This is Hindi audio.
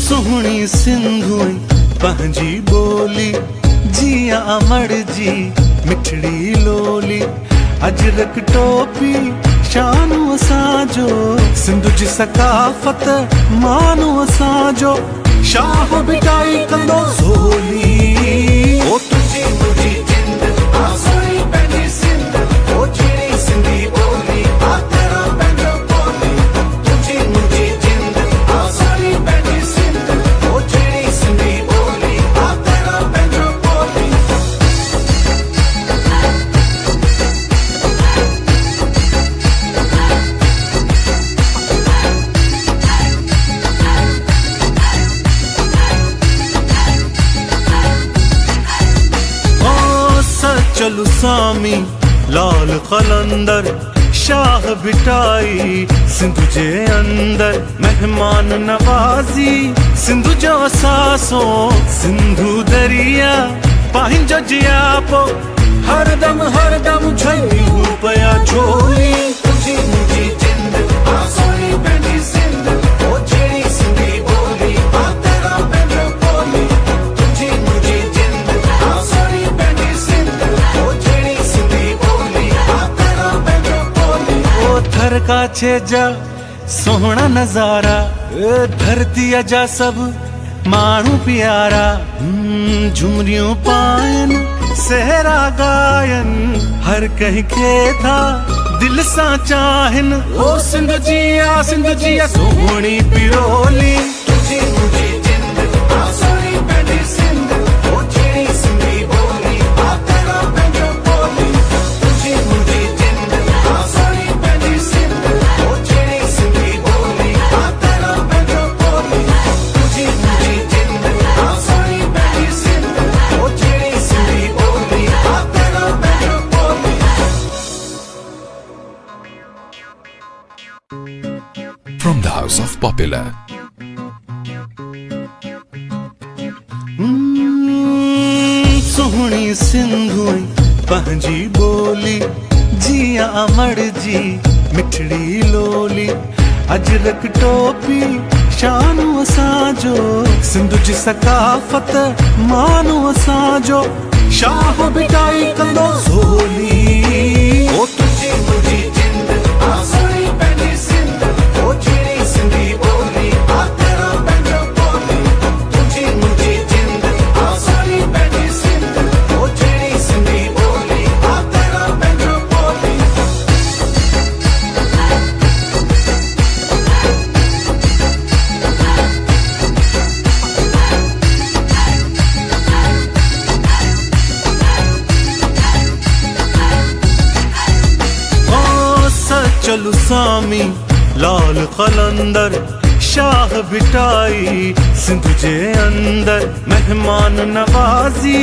सोहनी सिंधुई पंहिंजी बोली जिया अमर जी मिठड़ी लोली अजरक टोपी शानो असांजो सिंधु जी सकाफत मानो असांजो शाह बिटाई कंदो ज़ोली ओ तुझी मुझी जिंद आसोई पंहिंजी सिंध ओ जहिड़ी सिंधी बोली आ तेरा पंहिंजो बोली तुझी मुझी जिंद आसोई पंहिंजी सिंध ओ जहिड़ी सिंधी बोली आ तेरा पंहिंजो बोली चलु सामी लाल कलंदर शाह बिटाई सिंधु जे अंदर मेहमान नवाजी सिंधु जो असासो सिंधु दरिया पंहिंजो जियापो हरदम छई पया छोली तुझी मुझी जिंद आसोई पंहिंजी सिंध ओ जहिड़ी सिंधी बोली आ तेरा पंहिंजो बोली तुझी मुझी जिंद आसोई पंहिंजी सिंध ओ जहिड़ी सिंधी बोली आ तेरा पंहिंजो बोली ओ थर काछे जा सोहना नजारा धरती जा सब माण्हू प्यारा झुमरियूं पायन सहरा गायन हर कहीं खे था दिल सां चाहन ओ सिंध जी सोहणी पिरोली तुझी मुझी जिंद आसोई पंहिंजी सिंध ओ जहिड़ी सिंधी बोली आ तेरा पंहिंजो बोली तुझी मुझी जिंद आसोई पंहिंजी सिंध ओ जहिड़ी सिंधी बोली आ तेरा पंहिंजो बोली तुझी मुझी जिंद आसोई पंहिंजी सिंध ओ जहिड़ी सिंधी बोली आ तेरा पंहिंजो बोली From the House of Popular. सोहनी सिंधुई पंहिंजी बोली जिया अमर जी मिठड़ी लोली अजरक टोपी शानो असांजो सिंधु जी सकाफत मानो असांजो शाह बिटाई कंदो ज़ोली ओ तुझी मुझी जिंद आसोई पंहिंजी सिंध ओ जहिड़ी सिंधी बोली आ तेरा पंहिंजो बोली तुझी मुझी जिंद आसोई पंहिंजी सिंध ओ जहिड़ी सिंधी बोली आ तेरा पंहिंजो बोली चलु सामी लाल कलंदर शाह बिटाई सिंधु जे अंदर मेहमान नवाजी